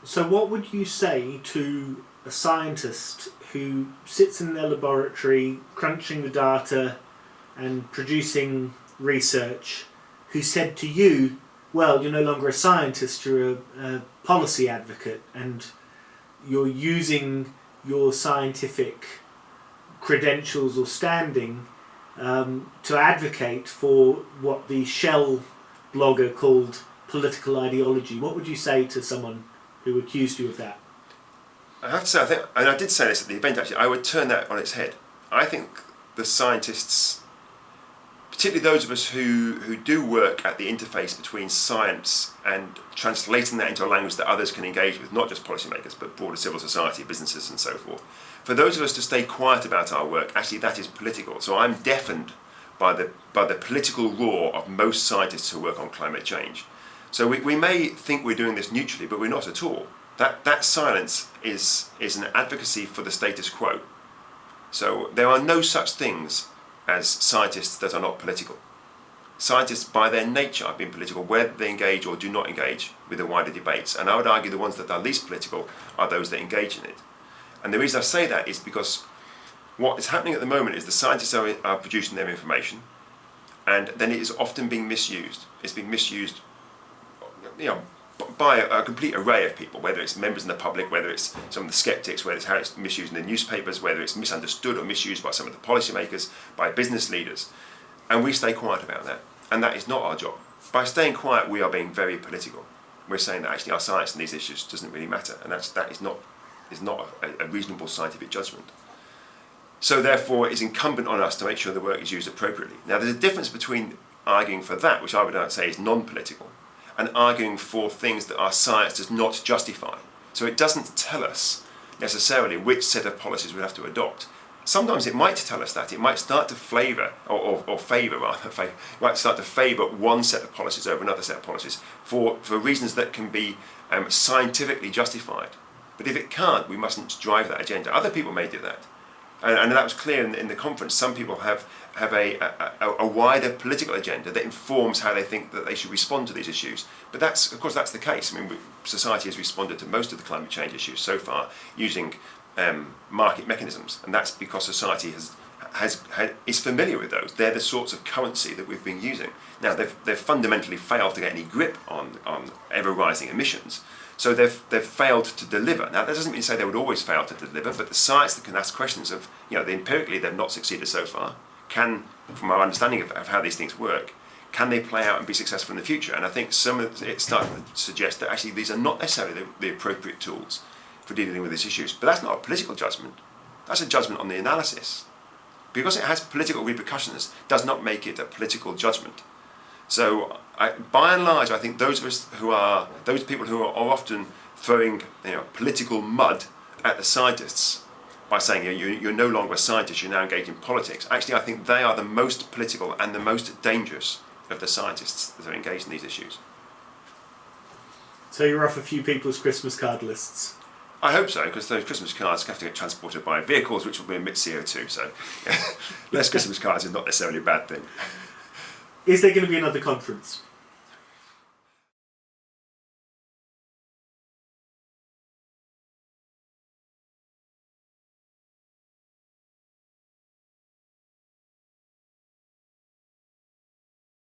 So what would you say to a scientist who sits in their laboratory crunching the data and producing research, who said to you, well, you're no longer a scientist, you're a policy advocate, and you're using your scientific credentials or standing to advocate for what the Shell blogger called political ideology? What would you say to someone who accused you of that? I have to say, I think, and I did say this at the event actually, I would turn that on its head. I think the scientists, particularly those of us who do work at the interface between science and translating that into a language that others can engage with, not just policymakers, but broader civil society, businesses and so forth. For those of us to stay quiet about our work, actually that is political. So I'm deafened by the political roar of most scientists who work on climate change. So we may think we're doing this neutrally, but we're not at all. That silence is an advocacy for the status quo. So there are no such things as scientists that are not political. Scientists by their nature have been political, whether they engage or do not engage with the wider debates. And I would argue the ones that are least political are those that engage in it. And the reason I say that is because what is happening at the moment is the scientists are producing their information, and then it is often being misused. It's being misused, by a complete array of people, whether it's members in the public, whether it's some of the skeptics, whether it's how it's misused in the newspapers, whether it's misunderstood or misused by some of the policymakers, by business leaders. And we stay quiet about that. And that is not our job. By staying quiet, we are being very political. We're saying that actually our science in these issues doesn't really matter, and that is not a reasonable scientific judgment. So therefore, it's incumbent on us to make sure the work is used appropriately. Now, there's a difference between arguing for that, which I would say is non-political, and arguing for things that our science does not justify. So it doesn't tell us necessarily which set of policies we have to adopt. Sometimes it might tell us that. It might start to favour one set of policies over another set of policies for reasons that can be scientifically justified. But if it can't, we mustn't drive that agenda. Other people may do that. And that was clear in the conference. Some people have a wider political agenda that informs how they think that they should respond to these issues. But of course that's the case. I mean, society has responded to most of the climate change issues so far using market mechanisms, and that's because society is familiar with those. They're the sorts of currency that we've been using. Now they've fundamentally failed to get any grip on ever-rising emissions. So they've failed to deliver. Now that doesn't mean to say they would always fail to deliver, but the science that can ask questions of, empirically they've not succeeded so far, from our understanding of how these things work, can they play out and be successful in the future? And I think some of it starting to suggest that actually these are not necessarily the appropriate tools for dealing with these issues. But that's not a political judgment. That's a judgment on the analysis. Because it has political repercussions does not make it a political judgment. So, by and large, I think those people who are often throwing political mud at the scientists by saying you're no longer a scientist, you're now engaged in politics. Actually, I think they are the most political and the most dangerous of the scientists that are engaged in these issues. So you're off a few people's Christmas card lists? I hope so, because those Christmas cards have to get transported by vehicles which will emit CO2, so less Christmas cards is not necessarily a bad thing. Is there going to be another conference?